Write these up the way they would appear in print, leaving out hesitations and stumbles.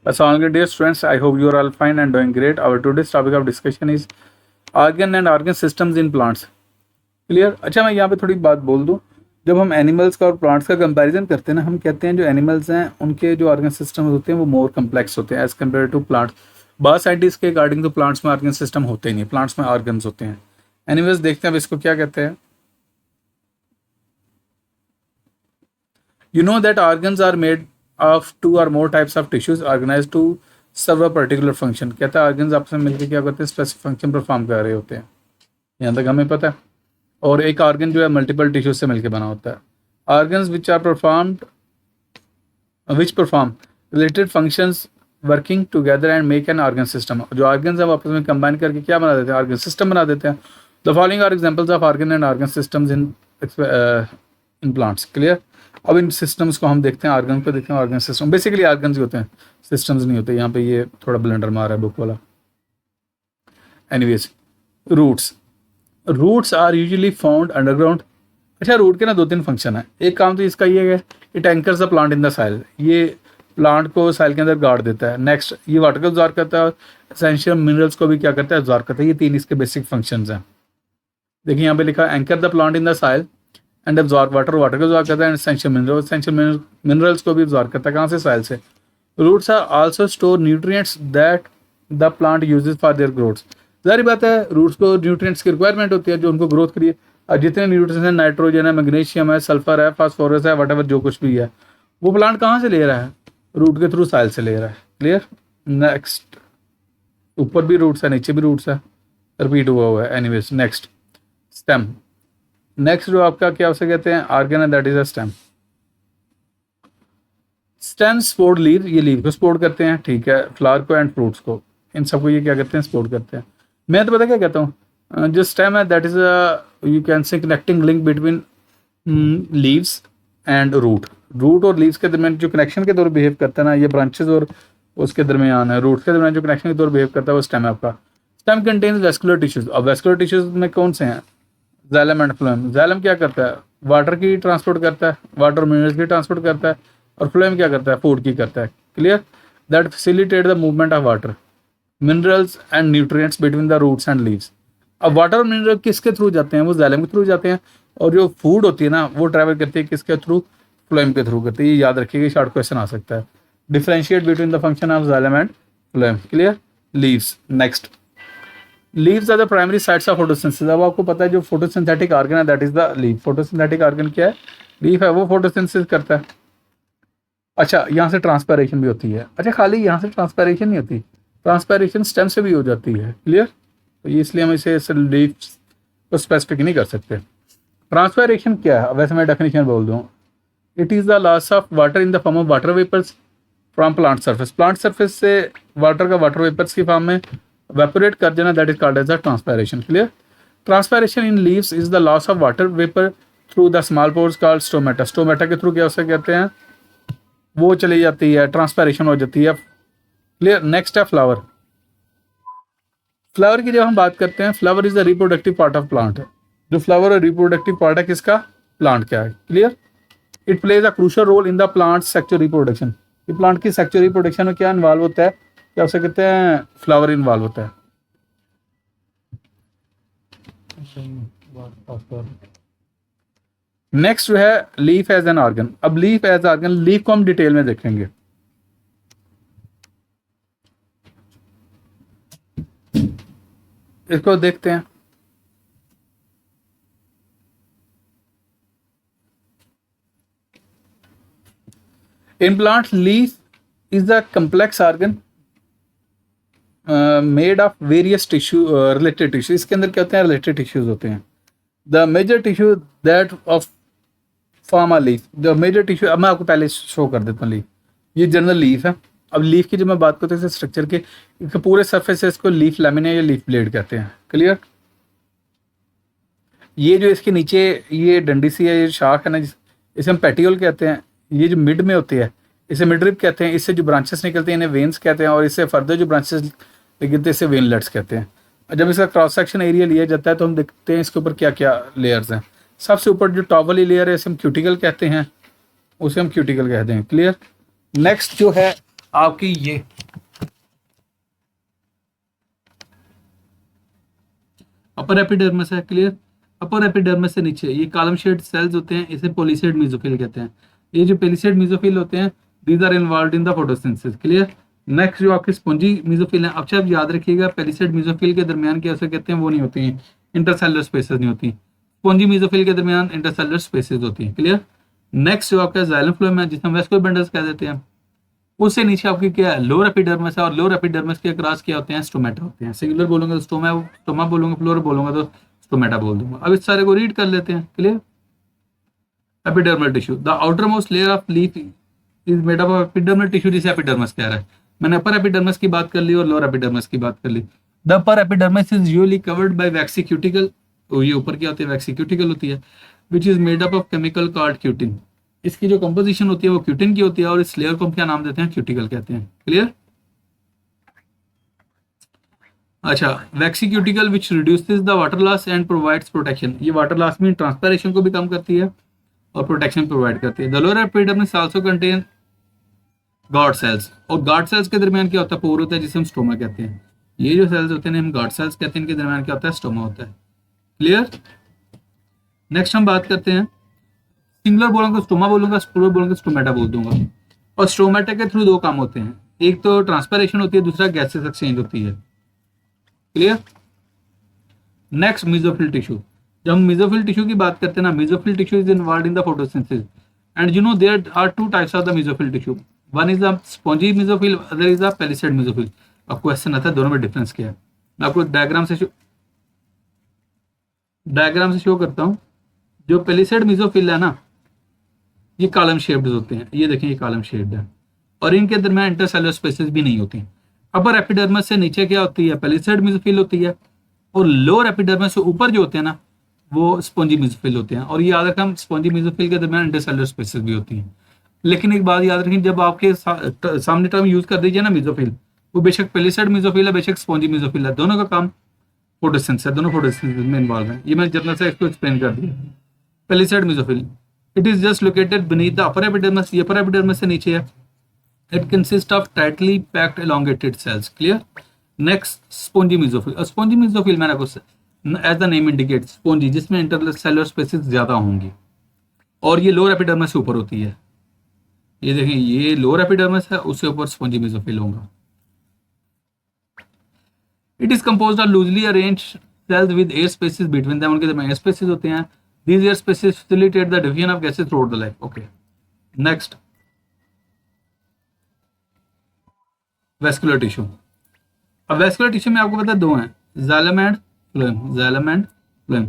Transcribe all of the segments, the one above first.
Assalamualaikum dear students, I hope you are all fine and doing great. Our today's topic of discussion is organ and organ systems in plants. Clear? अच्छा, मैं यहाँ पे थोड़ी बात बोल दूँ. जब हम एनिमल्स का और प्लांट्स का कंपैरिजन करते हैं ना, हम कहते हैं जो एनिमल्स हैं उनके जो ऑर्गन सिस्टम होते हैं वो मोर कम्प्लेक्स होते हैं एज कम्पेयर टू प्लांट्स. बहुत साइंटिस्ट के अकॉर्डिंग तो प्लांट्स में ऑर्गन सिस्टम होते ही नहीं, प्लांट्स में ऑर्गन्स होते हैं. एनिमल्स देखते हैं अब इसको क्या कहते हैं. You know that organs are made of 2 or more types of tissues organized to serve a particular function. कहता है ऑर्गन्स आपस में मिलकर क्या करते हैं, स्पेसिफिक फंक्शन परफॉर्म कर रहे होते हैं. यहाँ तक हमें पता है. और एक ऑर्गन जो है मल्टीपल टिश्यूज से मिलकर बना होता है. Organs which perform related functions working together and make an organ system. जो ऑर्गन्स हैं वो आपस में कंबाइन करके क्या बना देते हैं, ऑर्गन सिस्टम बना देते हैं. The following are examples of organ and organ systems in plants. Clear? अब इन सिस्टम्स को हम देखते हैं, ऑर्गन को देखते हैं. ऑर्गन सिस्टम बेसिकली ऑर्गन्स ही होते हैं, सिस्टम्स नहीं होते. यहाँ पे ये थोड़ा ब्लेंडर मार रहा है बुक वाला. Anyways, roots are usually found underground. अच्छा, रूट के ना 2-3 फंक्शन है. एक काम तो इसका ये है, it anchors the plant in the soil. ये प्लांट को साइल के अंदर गाड़ देता है. नेक्स्ट, ये वाटर को अब्जॉर्ब करता है और एसेंशियल मिनरल्स को भी क्या करता है, अब्जॉर्ब करता है. ये 3 इसके बेसिक फंक्शंस हैं. देखिए यहाँ पे लिखा anchor the plant in the soil and absorb water, water को एब्जॉर्ब करता है. एंड एसेंशियल मिनरल्स को भी एब्जॉर्ब करता है. कहाँ से, साइल से. Roots are also store nutrients that the plant uses for their growth. जारी बात है, रूट्स को न्यूट्रिएंट्स की रिक्वायरमेंट होती है जो उनको ग्रोथ के लिए. और जितने न्यूट्रिएंट्स हैं, नाइट्रोजन है, मैग्नीशियम है, सल्फर है, फास्फोरस है, वटएवर जो कुछ भी है, वो प्लांट कहाँ से ले रहा है, रूट के थ्रू साइल से ले रहा है. क्लियर? नेक्स्ट, ऊपर भी रूट्स है, नीचे भी रूट्स है, रिपीट हुआ है. Anyways, next, stem. नेक्स्ट जो आपका क्या उसे कहते हैं, ऑर्गन है, that is a stem. Stem support leave, ये लीव को सपोर्ट करते हैं. ठीक है, फ्लावर को एंड फ्रूट्स को, इन सबको ये क्या करते हैं, सपोर्ट करते हैं. मैं तो पता क्या कहता हूँ, जो स्टेम है that is a you can say connecting link between leaves and root. Root और लीव्स के दरमियान जो कनेक्शन के तौर बिहेव करता है ना, ये ब्रांचेस और उसके दरमियान है, रूट के दरमियान जो कनेक्शन के तौर बिहेव करता है वो स्टेम है आपका. Stem contains vascular tissues. अब वेस्कुलर टिश्यूज में कौन से हैं, जाइलम एंड फ्लोएम. जाइलम क्या करता है, वाटर की ट्रांसपोर्ट करता है, वाटर मिनरल्स की ट्रांसपोर्ट करता है. और फ्लोएम क्या करता है, फूड की करता है. Clear? That facilitate the movement of water, minerals and nutrients between the roots and leaves. अब वाटर और मिनरल किसके थ्रू जाते हैं, वो जाइलम के थ्रू जाते हैं. और जो फूड होती है ना, वो ट्रैवल करती है किसके थ्रू, फ्लोएम के थ्रू करती है. ये याद रखिएगा, शॉर्ट क्वेश्चन आ सकता है. Differentiate between the function of xylem and phloem. Clear? Leaves. Next, leaves are the primary sites of photosynthesis. अब आपको पता है जो फोटोसिंथेटिक ऑर्गन है that is the leaf. Photosynthetic organ क्या है, लीफ है, वो फोटोसिंथेसिस करता है. अच्छा, यहाँ से ट्रांसपायरेशन भी होती है. अच्छा, खाली यहाँ से ट्रांसपायरेशन नहीं होती, ट्रांसपायरेशन स्टेम से भी हो जाती है. क्लियर? तो ये इसलिए हम इसे लीफ को स्पेसिफिक नहीं कर सकते. ट्रांसपायरेशन क्या है, वैसे मैं डेफिनेशन बोल दूँ, it is the loss of water in the form of water vapours from plant surface. Plant surface से वाटर का वाटर वेपर्स की फॉर्म में evaporate कर जाना, that is called as the transpiration. Clear? Transpiration in leaves is the loss of water vapour through the small pores called stomata. Stomata के थ्रू क्या उसे कहते हैं, वो चली जाती है, ट्रांसपायरेशन हो जाती है. क्लियर? नेक्स्ट है फ्लावर. फ्लावर की जब हम बात करते हैं, flower is the reproductive part of plant. जो फ्लावर और रिप्रोडक्टिव पार्ट है किसका, प्लांट क्या है. Clear? It plays a crucial role in the plant sexual reproduction. ये प्लांट की सेक्सुअल रिप्रोडक्शन में क्या इन्वॉल्व होता है, क्या उसे कहते हैं, फ्लावर इन्वॉल्व होता है. नेक्स्ट जो है लीफ एज एन ऑर्गन. अब लीफ एज ऑर्गन, लीफ को हम डिटेल में देखेंगे. इसको देखते हैं. In plant leaf is the complex organ made of various tissue, related tissue. इसके अंदर क्या होते हैं, रिलेटेड टिश्यूज होते हैं. The major tissue that of form a leaf. The major tissue, अब मैं आपको पहले शो कर देता हूँ लीफ. ये जनरल लीफ है. अब लीफ की जब मैं बात करता हूँ स्ट्रक्चर के, पूरे सरफेस है, इसको लीफ लैमिना या लीफ ब्लेड कहते हैं. क्लियर? ये जो इसके नीचे ये डंडी सी है, ये शाख है ना, इसे हम पेटियोल कहते हैं. ये जो मिड में होती है इसे मिडरिप कहते हैं. इससे जो ब्रांचेस निकलते हैं इन्हें वेन्स कहते हैं. और इससे फर्दर जो ब्रांचेस निकलते हैं इसे वेनलेट्स कहते हैं. जब इसका क्रॉस सेक्शन एरिया लिया जाता है तो हम देखते हैं इसके ऊपर क्या क्या लेयर्स हैं. सबसे ऊपर जो टॉप वाली लेयर है इसे हम क्यूटिकल कहते हैं, उसे हम क्यूटिकल कहते हैं. क्लियर? नेक्स्ट जो है आपकी ये अपर एपिडर्मिस है, क्लियर। अपर एपिडर्मिस से नीचे ये कॉलम शेड सेल्स होते हैं, इसे पॉलीसेड मेसोफिल कहते हैं। ये जो पॉलीसेड मेसोफिल होते हैं, these are involved in the photosynthesis, clear. Next जो आपके स्पॉन्जी मेसोफिल है, अच्छा आप याद रखिएगा पॉलीसेड मेसोफिल के दरमियान क्या उसे कहते हैं, वो नहीं होती हैं, इंटरसेलुलर स्पेसेस नहीं होती। स्पॉन्जी मेसोफिल के दरमियान इंटरसेलुलर स्पेसेस होती हैं, क्लियर। नेक्स्ट जो आपका जाइलम फ्लोएम है, जिसे हम वेस्कुलर बंडल्स कह देते हैं, उससे नीचे आपकी क्या है, लोअर एपिडर्मिस है, और लोअर एपिडर्मिस के अक्रॉस क्या होते हैं, स्टोमेटा होते हैं। सिंगुलर बोलूंगा तो स्टोमा बोलूंगा, प्लूरल बोलूंगा तो स्टोमेटा बोल दूंगा। अब इस सारे को रीड कर लेते हैं, clear. Epidermal tissue, the outer most layer of leaf is made up of epidermal tissue, जिसे एपिडर्मिस कह रहा है। मैंने अपर एपिडर्मिस की बात कर ली और लोअर एपिडर्मिस की बात कर ली। The upper epidermis is usually covered by waxy cuticle, ये ऊपर क्या होती है, वैक्सी क्यूटिकल होती है, which is made up of chemical called cutin. इसकी जो कंपोजिशन होती है वो क्यूटिन की होती है, और इस लेयर को हम क्या नाम देते हैं, क्यूटिकल कहते हैं, क्लियर। अच्छा, waxy cuticle which reduces the water loss and provides protection, ये वाटर लॉस में ट्रांसपैरेशन को भी कम करती है और प्रोटेक्शन प्रोवाइड करती है। The lower epidermis also contain guard cells, और गॉड सेल्स के दरमियान क्या होता है, पोर होता है, जिसे हम स्टोमा कहते हैं। ये जो सेल्स होते हैं हम गॉड सेल्स कहते हैं, इनके दरमियान क्या होता है, स्टोमा होता है, क्लियर। नेक्स्ट हम बात करते हैं, सिंगुलर बोलूंगा स्टोमा बोलूंगा, प्लूरल बोलूंगा स्टोमेटा बोल दूंगा। और स्टोमेटा के थ्रू दो काम होते हैं, एक तो ट्रांसपैरेशन होती है, दूसरा गैसेस एक्सचेंज होती है, क्लियर। नेक्स्ट मेसोफिल टिश्यू, जब हम मेसोफिल टिश्यू की बात करते हैं ना, mesophyll tissue is involved in the photosynthesis, and you know there are two types of the mesophyll tissue, one is the spongy mesophyll, other is the palisade mesophyll. अब question आता है दोनों में डिफरेंस क्या है, मैं आपको डायग्राम से शो करता हूँ। जो पैलिसेड मेसोफिल है ना, ये कॉलम शेप्ड होते हैं, ये देखें ये कॉलम शेप्ड है, और इनके दरमियान इंटरसेलुलर स्पेसेस भी नहीं होती। अपर एपिडर्मिस से नीचे क्या होती है, पैलिसेड मेसोफिल होती है, और लोअर एपिडर्मिस से ऊपर जो होते हैं ना, वो स्पॉन्जी मेसोफिल होते हैं। और ये याद रखें, स्पॉन्जी मेसोफिल के दरमियान इंटरसेलुलर स्पेसेस भी होती हैं। लेकिन एक बात याद रखें, जब आपके सामने टर्म यूज कर दीजिए ना मेसोफिल, वो बेशक पैलिसेड मेसोफिल है, बेशक स्पॉन्जी मेसोफिल है, दोनों का काम फोटोसिंथेसिस है, दोनों फोटोसिंथेसिस में इन्वॉल्व है। ये मैंने जर्नल से इसको एक्सप्लेन कर दिया। Palisade mesophyll, it is just located beneath the upper epidermis, ये अपर एपिडर्मिस से नीचे है। It consist of tightly packed elongated cells, clear. Next spongy mesophyll, spongy mesophyll मैंने आपको as the name indicate, spongy, जिसमें intercellular spaces ज्यादा होंगी, और ये लोअर एपिडर्मिस से ऊपर होती है। ये देखें, ये लोअर एपिडर्मिस है, उससे ऊपर स्पॉन्जी मेसोफिल होगा। It is composed of loosely arranged cells with air spaces between them, उनके दरमियान एयर स्पेसेस होते हैं। These air spaces facilitate the diffusion of gases throughout the life. Okay. Next, vascular tissue. अब vascular tissue में आपको पता है दो हैं, xylem and phloem. Xylem and phloem.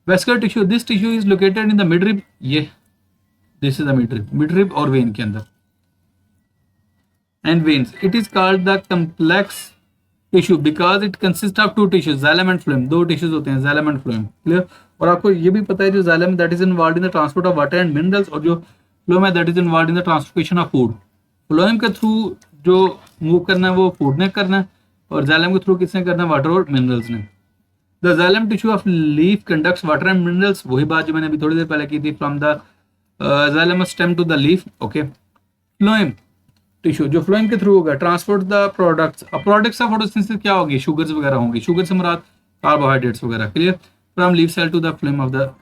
Vascular tissue. This tissue is located in the midrib. ये, this is the midrib. Midrib और vein के अंदर. And veins. It is called the complex tissue because it consists of two tissues, xylem and phloem. दो tissues होते हैं, xylem and phloem. Clear? और आपको ये भी पता है जो xylem that is involved in the transport of water and minerals, और जो phloem है that is involved in the transportation of food. phloem के थ्रू जो मूव करना है वो फूड ने करना है, और xylem के थ्रू किसने करना है, वाटर और मिनरल्स ने। The xylem tissue of leaf conducts water and minerals, वही बात जो मैंने अभी थोड़ी देर पहले की थी, from the xylem stem to the leaf. Okay. phloem tissue जो फ्लोएम के थ्रू होगा, ट्रांसपोर्ट द प्रोडक्ट्स, अब प्रोडक्ट्स ऑफ फोटोसिंथेसिस क्या होगी, शुगर्स वगैरह होंगी, शुगर से मुराद कार्बोहाइड्रेट्स वगैरह, clear. From leaf cell to the phloem of the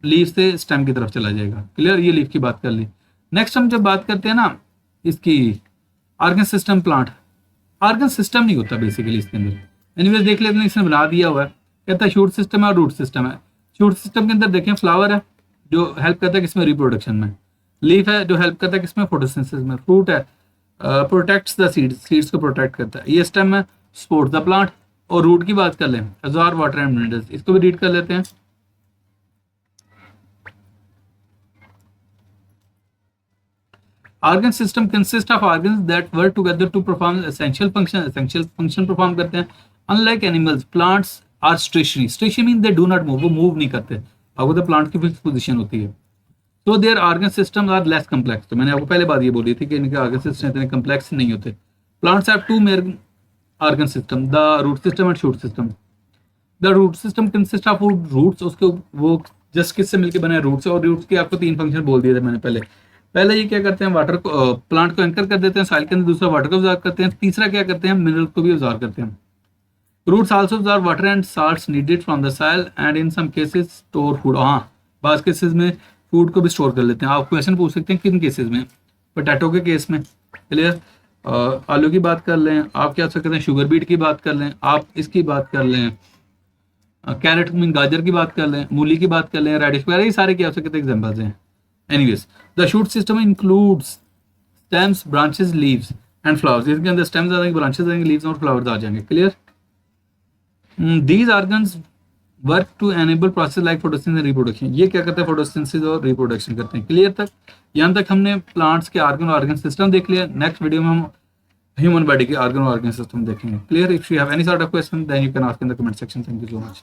leaf से स्टेम की तरफ चला जाएगा, क्लियर। ये लीफ की बात कर ली। नेक्स्ट हम जब बात करते हैं ना इसकी organ system plant, organ system नहीं होता बेसिकली इसके अंदर, एनीवेज देख लेते हैं, इसने बना दिया हुआ है, कहता है शूट सिस्टम है और रूट सिस्टम है। शूट सिस्टम के अंदर देखें फ्लावर है जो हेल्प करता है किसमें, रिप्रोडक्शन में। लीफ है जो हेल्प करता है किसमें, फोटोसिंथेसिस में। फ्रूट है प्रोटेक्ट्स द सीड्स, सीड्स को प्रोटेक्ट करता है। ये स्टेम है, सपोर्ट द प्लांट। और रूट की बात कर लें, एब्जॉर्ब वाटर एंड मिनरल्स, इसको भी रीड कर लेते हैं। Organ system consist of organs that work together to perform essential function perform करते हैं। Unlike animals, plants are stationary, stationary mean they do not move, वो मूव नहीं करते, आपको तो प्लांट की फिक्स पोजीशन होती है। तो their organ system are less complex, तो मैंने आपको पहले बात ये बोली थी कि इनके ऑर्गन सिस्टम इतने कम्प्लेक्स नहीं होते। Plants have two main organ system, the root system and shoot system. The root system consist of roots, उसके वो जस्ट किससे मिलकर बने रूट्स, और रूट्स के आपको तीन फंक्शन बोल दिए थे मैंने पहले, पहले ये क्या करते हैं, वाटर को प्लांट को एंकर कर देते हैं सॉइल के अंदर, दूसरा वाटर को ऑब्जॉर्व करते हैं, तीसरा क्या करते हैं, मिनरल को भी ऑब्जॉर्व करते हैं। Roots also absorb water and salts needed from the soil and in some cases store food. हाँ, बाज केसेस में फूड को भी स्टोर कर लेते हैं। आप क्वेश्चन पूछ सकते हैं किन केसेस में, पोटैटो के केस में, क्लियर। आलू की बात कर लें, आप क्या सकते हैं, शुगर बीट की बात कर लें, आप इसकी बात कर लें, कैरेट मीन गाजर की बात कर लें, मूली की बात कर लें, रेडिश वगैरह, ये सारे क्या हो सकते हैं एग्जाम्पल्स हैं। Anyways, the shoot system includes stems, branches, leaves and flowers. इसके अंदर स्टेम्स आ जाएंगे, ब्रांचेस आ जाएंगे, लीव्स और फ्लावर्स आ जाएंगे, clear. These organs work to enable process like photosynthesis and reproduction. ये क्या करते हैं, फोटोसिंथेसिस और रिप्रोडक्शन करते हैं, क्लियर। तक यहाँ तक हमने प्लांट्स के ऑर्गन सिस्टम देख लिया। नेक्स्ट वीडियो में हम ह्यूमन बॉडी के ऑर्गन सिस्टम देखेंगे, clear. If you have any sort of question then you can ask in the comment section. Thank you so much.